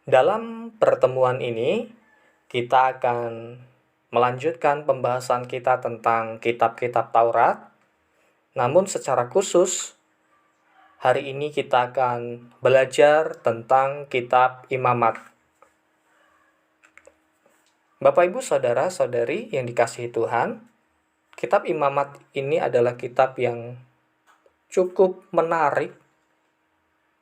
Dalam pertemuan ini, kita akan melanjutkan pembahasan kita tentang kitab-kitab Taurat. Namun secara khusus, hari ini kita akan belajar tentang kitab Imamat. Bapak, Ibu, Saudara-saudari yang dikasihi Tuhan, kitab Imamat ini adalah kitab yang cukup menarik.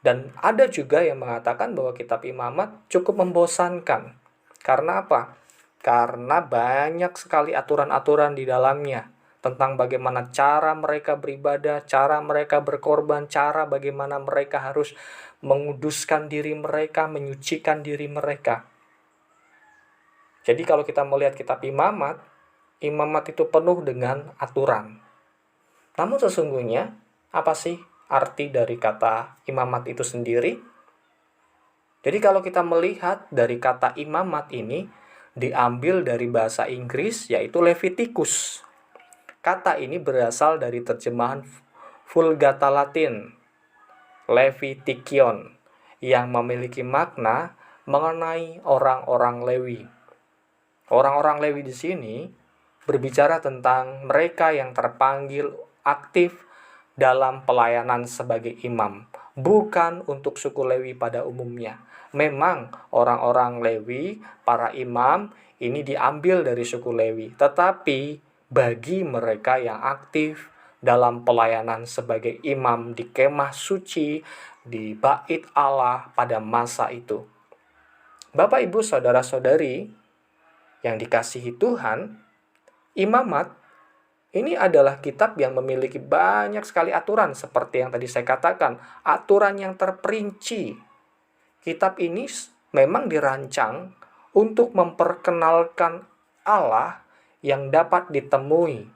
Dan ada juga yang mengatakan bahwa kitab Imamat cukup membosankan. Karena apa? Karena banyak sekali aturan-aturan di dalamnya tentang bagaimana cara mereka beribadah, cara mereka berkorban, cara bagaimana mereka harus menguduskan diri mereka, menyucikan diri mereka. Jadi kalau kita melihat kitab Imamat, Imamat itu penuh dengan aturan. Namun sesungguhnya, apa sih arti dari kata imamat itu sendiri? Jadi kalau kita melihat dari kata imamat ini diambil dari bahasa Inggris yaitu Leviticus. Kata ini berasal dari terjemahan Vulgata Latin, Levitikion, yang memiliki makna mengenai orang-orang Lewi. Orang-orang Lewi di sini berbicara tentang mereka yang terpanggil aktif dalam pelayanan sebagai imam, bukan untuk suku Lewi pada umumnya. Memang orang-orang Lewi, para imam, ini diambil dari suku Lewi, tetapi bagi mereka yang aktif dalam pelayanan sebagai imam di kemah suci, di bait Allah pada masa itu. Bapak, Ibu, Saudara-saudari yang dikasihi Tuhan, Imamat ini adalah kitab yang memiliki banyak sekali aturan seperti yang tadi saya katakan, aturan yang terperinci. Kitab ini memang dirancang untuk memperkenalkan Allah yang dapat ditemui,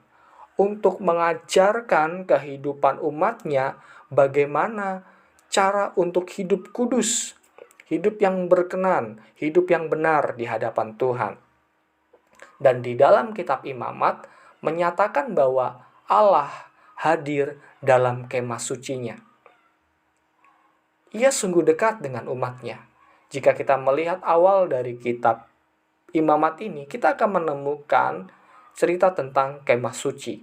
untuk mengajarkan kehidupan umatnya bagaimana cara untuk hidup kudus, hidup yang berkenan, hidup yang benar di hadapan Tuhan. Dan di dalam kitab Imamat menyatakan bahwa Allah hadir dalam kemah sucinya. Ia sungguh dekat dengan umatnya. Jika kita melihat awal dari kitab Imamat ini, kita akan menemukan cerita tentang kemah suci.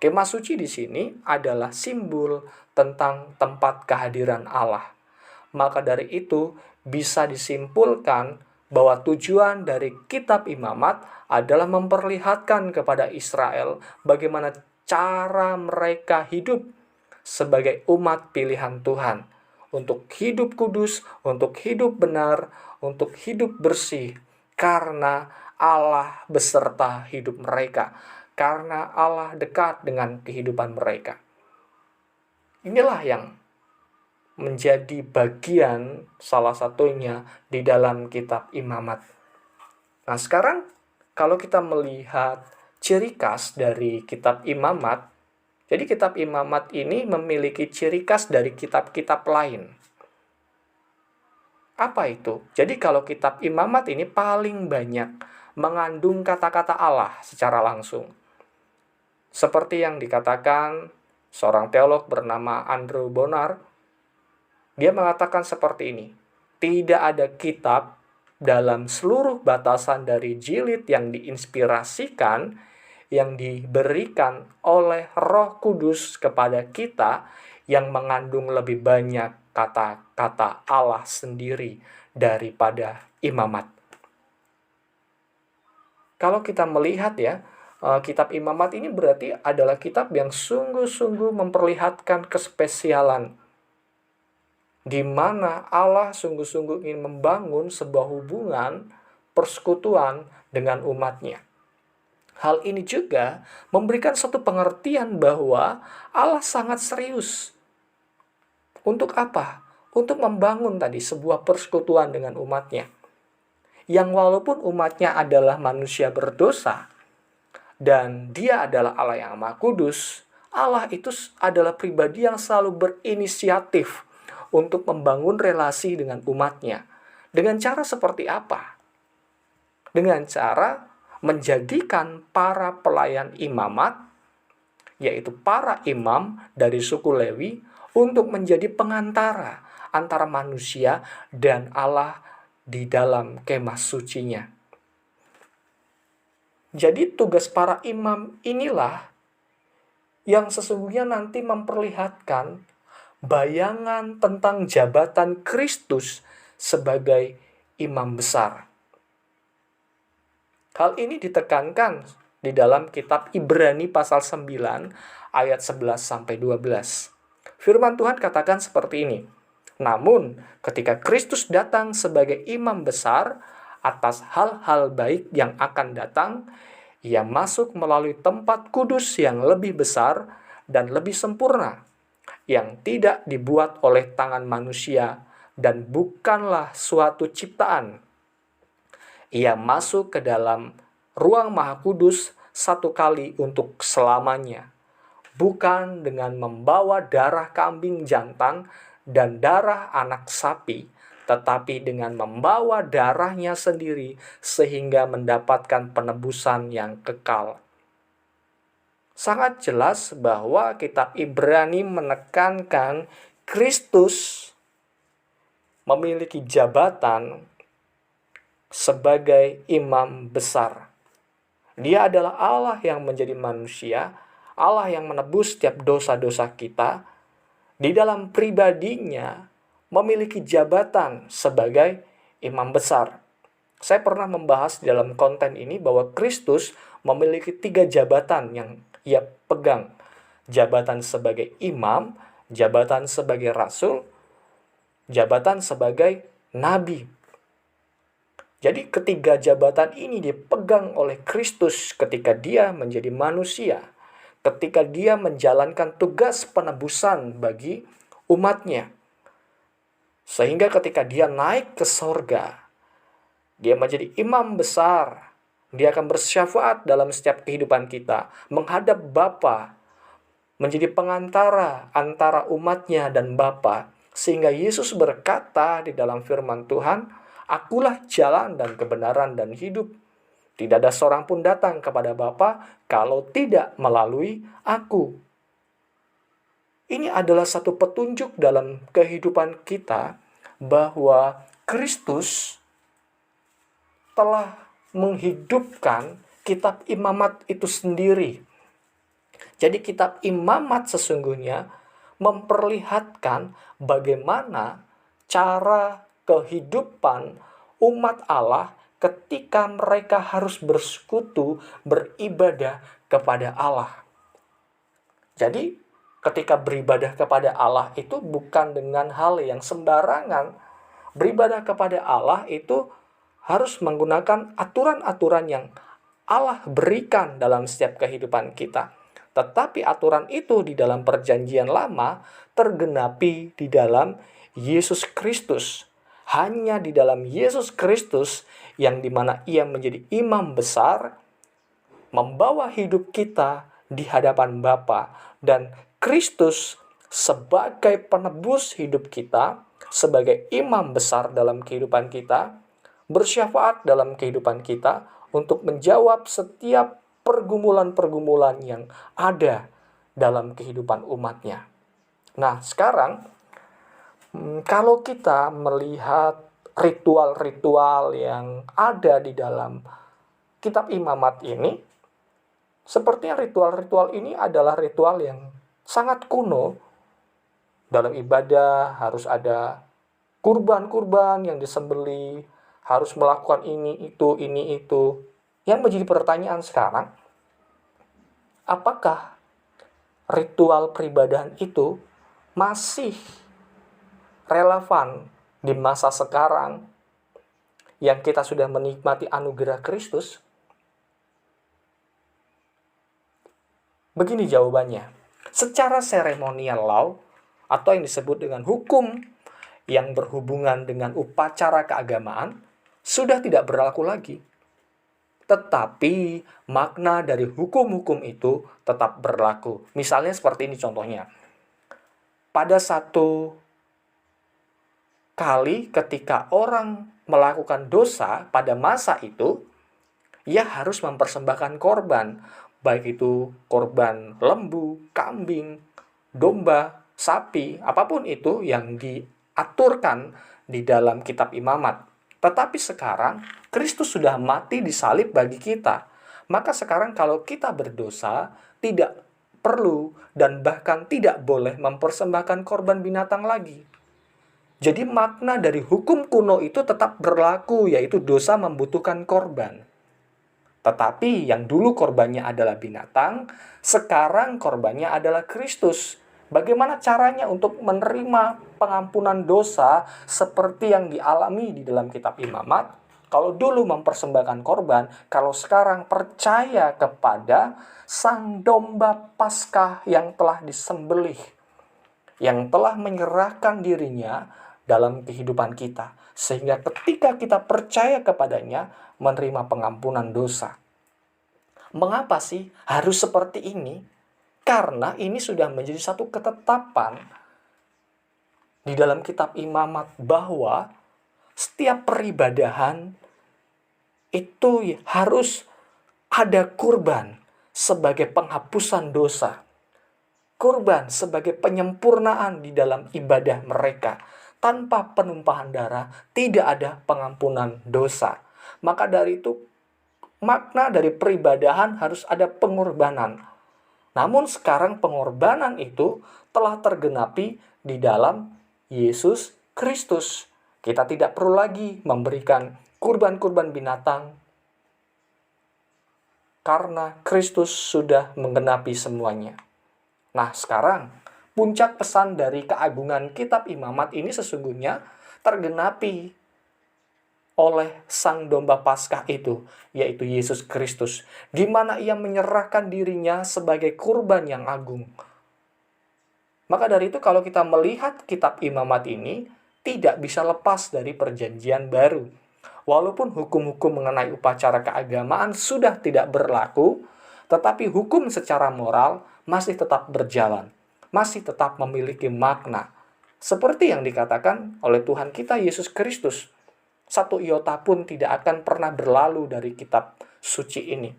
Kemah suci di sini adalah simbol tentang tempat kehadiran Allah. Maka dari itu bisa disimpulkan bahwa tujuan dari kitab Imamat adalah memperlihatkan kepada Israel bagaimana cara mereka hidup sebagai umat pilihan Tuhan. Untuk hidup kudus, untuk hidup benar, untuk hidup bersih. Karena Allah beserta hidup mereka. Karena Allah dekat dengan kehidupan mereka. Inilah yang menjadi bagian salah satunya di dalam kitab Imamat. Nah, sekarang kalau kita melihat ciri khas dari kitab Imamat, jadi kitab Imamat ini memiliki ciri khas dari kitab-kitab lain. Apa itu? Jadi kalau kitab Imamat ini paling banyak mengandung kata-kata Allah secara langsung. Seperti yang dikatakan seorang teolog bernama Andrew Bonar, dia mengatakan seperti ini, tidak ada kitab dalam seluruh batasan dari jilid yang diinspirasikan, yang diberikan oleh Roh Kudus kepada kita, yang mengandung lebih banyak kata-kata Allah sendiri daripada Imamat. Kalau kita melihat ya, kitab Imamat ini berarti adalah kitab yang sungguh-sungguh memperlihatkan kespesialan di mana Allah sungguh-sungguh ingin membangun sebuah hubungan persekutuan dengan umatnya. Hal ini juga memberikan suatu pengertian bahwa Allah sangat serius. Untuk apa? Untuk membangun tadi sebuah persekutuan dengan umatnya. Yang walaupun umatnya adalah manusia berdosa, dan dia adalah Allah yang Maha Kudus, Allah itu adalah pribadi yang selalu berinisiatif untuk membangun relasi dengan umatnya. Dengan cara seperti apa? Dengan cara menjadikan para pelayan imamat, yaitu para imam dari suku Lewi, untuk menjadi pengantara antara manusia dan Allah di dalam kemah sucinya. Jadi tugas para imam inilah yang sesungguhnya nanti memperlihatkan bayangan tentang jabatan Kristus sebagai imam besar. Hal ini ditekankan di dalam kitab Ibrani pasal 9 ayat 11-12. Firman Tuhan katakan seperti ini. Namun, ketika Kristus datang sebagai imam besar atas hal-hal baik yang akan datang, ia masuk melalui tempat kudus yang lebih besar dan lebih sempurna, yang tidak dibuat oleh tangan manusia dan bukanlah suatu ciptaan. Ia masuk ke dalam ruang maha kudus satu kali untuk selamanya, bukan dengan membawa darah kambing jantan dan darah anak sapi, tetapi dengan membawa darahnya sendiri sehingga mendapatkan penebusan yang kekal. Sangat jelas bahwa kitab Ibrani menekankan Kristus memiliki jabatan sebagai imam besar. Dia adalah Allah yang menjadi manusia, Allah yang menebus setiap dosa-dosa kita, di dalam pribadinya memiliki jabatan sebagai imam besar. Saya pernah membahas di dalam konten ini bahwa Kristus memiliki 3 jabatan yang ia pegang. Jabatan sebagai imam, jabatan sebagai rasul, jabatan sebagai nabi. Jadi ketiga jabatan ini dipegang oleh Kristus ketika dia menjadi manusia, ketika dia menjalankan tugas penebusan bagi umatnya. Sehingga ketika dia naik ke sorga, dia menjadi imam besar, dia akan bersyafaat dalam setiap kehidupan kita, menghadap Bapa, menjadi pengantara antara umatnya dan Bapa. Sehingga Yesus berkata di dalam firman Tuhan, Akulah jalan dan kebenaran dan hidup. Tidak ada seorang pun datang kepada Bapa kalau tidak melalui aku. Ini adalah satu petunjuk dalam kehidupan kita bahwa Kristus telah menghidupkan kitab imamat itu sendiri. Jadi kitab imamat sesungguhnya memperlihatkan bagaimana cara kehidupan umat Allah ketika mereka harus bersekutu, beribadah kepada Allah. Jadi, ketika beribadah kepada Allah itu bukan dengan hal yang sembarangan. Beribadah kepada Allah itu harus menggunakan aturan-aturan yang Allah berikan dalam setiap kehidupan kita. Tetapi aturan itu di dalam perjanjian lama tergenapi di dalam Yesus Kristus. Hanya di dalam Yesus Kristus yang dimana ia menjadi imam besar, membawa hidup kita di hadapan Bapa, dan Kristus sebagai penebus hidup kita, sebagai imam besar dalam kehidupan kita, bersyafaat dalam kehidupan kita untuk menjawab setiap pergumulan-pergumulan yang ada dalam kehidupan umatnya. Nah, sekarang kalau kita melihat ritual-ritual yang ada di dalam kitab imamat ini, sepertinya ritual-ritual ini adalah ritual yang sangat kuno. Dalam ibadah harus ada kurban-kurban yang disembelih, harus melakukan ini, itu. Yang menjadi pertanyaan sekarang, apakah ritual peribadahan itu masih relevan di masa sekarang yang kita sudah menikmati anugerah Kristus? Begini jawabannya. Secara seremonial law atau yang disebut dengan hukum yang berhubungan dengan upacara keagamaan sudah tidak berlaku lagi. Tetapi makna dari hukum-hukum itu tetap berlaku. Misalnya seperti ini contohnya. Pada satu kali ketika orang melakukan dosa pada masa itu, ia harus mempersembahkan korban, baik itu korban lembu, kambing, domba, sapi, apapun itu yang diaturkan di dalam kitab imamat. Tetapi sekarang Kristus sudah mati di salib bagi kita. Maka sekarang kalau kita berdosa, tidak perlu dan bahkan tidak boleh mempersembahkan korban binatang lagi. Jadi makna dari hukum kuno itu tetap berlaku, yaitu dosa membutuhkan korban. Tetapi yang dulu korbannya adalah binatang, sekarang korbannya adalah Kristus. Bagaimana caranya untuk menerima pengampunan dosa seperti yang dialami di dalam kitab Imamat? Kalau dulu mempersembahkan korban, kalau sekarang percaya kepada Sang Domba Paskah yang telah disembelih, yang telah menyerahkan dirinya dalam kehidupan kita. Sehingga ketika kita percaya kepadanya, menerima pengampunan dosa. Mengapa sih harus seperti ini? Karena ini sudah menjadi satu ketetapan di dalam kitab Imamat bahwa setiap peribadahan itu harus ada kurban sebagai penghapusan dosa. Kurban sebagai penyempurnaan di dalam ibadah mereka. Tanpa penumpahan darah tidak ada pengampunan dosa. Maka dari itu makna dari peribadahan harus ada pengorbanan. Namun sekarang pengorbanan itu telah tergenapi di dalam Yesus Kristus. Kita tidak perlu lagi memberikan kurban-kurban binatang karena Kristus sudah menggenapi semuanya. Nah, sekarang puncak pesan dari keagungan kitab Imamat ini sesungguhnya tergenapi oleh Sang Domba Paskah itu, yaitu Yesus Kristus, di mana ia menyerahkan dirinya sebagai kurban yang agung. Maka dari itu kalau kita melihat kitab Imamat ini, tidak bisa lepas dari perjanjian baru. Walaupun hukum-hukum mengenai upacara keagamaan sudah tidak berlaku, tetapi hukum secara moral masih tetap berjalan, masih tetap memiliki makna. Seperti yang dikatakan oleh Tuhan kita Yesus Kristus, satu iota pun tidak akan pernah berlalu dari kitab suci ini.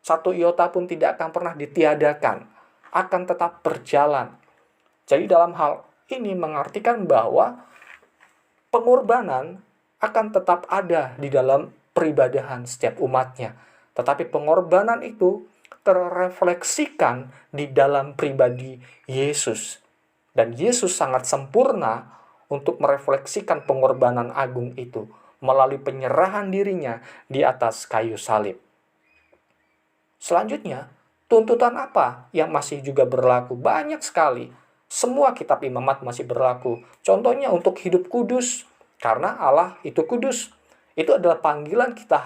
Satu iota pun tidak akan pernah ditiadakan, akan tetap berjalan. Jadi dalam hal ini mengartikan bahwa pengorbanan akan tetap ada di dalam peribadahan setiap umatnya. Tetapi pengorbanan itu terrefleksikan di dalam pribadi Yesus. Dan Yesus sangat sempurna untuk merefleksikan pengorbanan agung itu melalui penyerahan dirinya di atas kayu salib. Selanjutnya, tuntutan apa yang masih juga berlaku? Banyak sekali. Semua kitab Imamat masih berlaku. Contohnya untuk hidup kudus. Karena Allah itu kudus. Itu adalah panggilan kita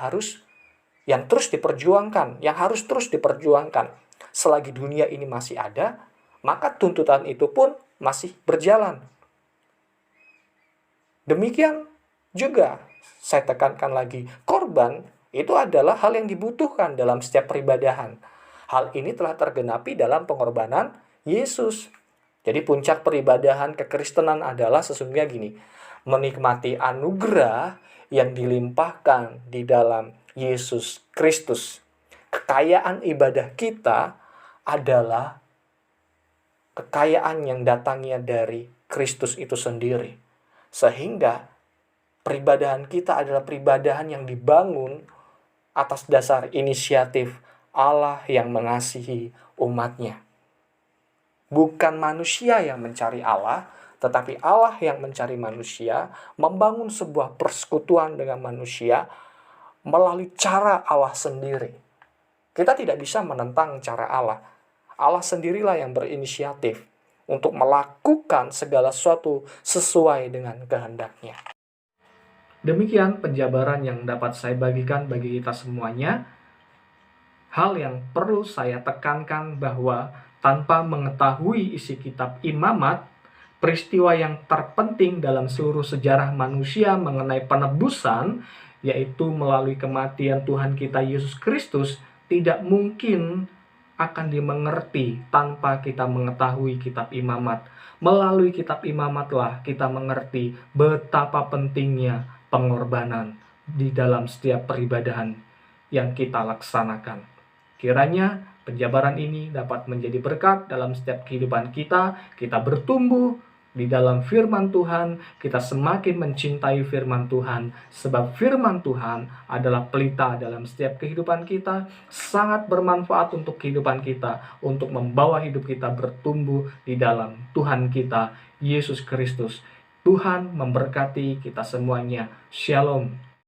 yang terus diperjuangkan, yang harus terus diperjuangkan. Selagi dunia ini masih ada, maka tuntutan itu pun masih berjalan. Demikian juga, saya tekankan lagi, korban itu adalah hal yang dibutuhkan dalam setiap peribadahan. Hal ini telah tergenapi dalam pengorbanan Yesus. Jadi puncak peribadahan kekristenan adalah sesungguhnya gini, menikmati anugerah yang dilimpahkan di dalam Yesus Kristus. Kekayaan ibadah kita adalah kekayaan yang datangnya dari Kristus itu sendiri. Sehingga peribadahan kita adalah peribadahan yang dibangun atas dasar inisiatif Allah yang mengasihi umatnya. Bukan manusia yang mencari Allah, tetapi Allah yang mencari manusia, membangun sebuah persekutuan dengan manusia melalui cara Allah sendiri. Kita tidak bisa menentang cara Allah. Allah sendirilah yang berinisiatif untuk melakukan segala sesuatu sesuai dengan kehendaknya. Demikian penjabaran yang dapat saya bagikan bagi kita semuanya. Hal yang perlu saya tekankan bahwa tanpa mengetahui isi kitab Imamat, peristiwa yang terpenting dalam seluruh sejarah manusia mengenai penebusan, yaitu melalui kematian Tuhan kita Yesus Kristus, tidak mungkin akan dimengerti tanpa kita mengetahui kitab Imamat. Melalui kitab Imamatlah kita mengerti betapa pentingnya pengorbanan di dalam setiap peribadahan yang kita laksanakan. Kiranya penjabaran ini dapat menjadi berkat dalam setiap kehidupan kita bertumbuh di dalam firman Tuhan, kita semakin mencintai firman Tuhan, sebab firman Tuhan adalah pelita dalam setiap kehidupan kita, sangat bermanfaat untuk kehidupan kita, untuk membawa hidup kita bertumbuh di dalam Tuhan kita, Yesus Kristus. Tuhan memberkati kita semuanya. Shalom.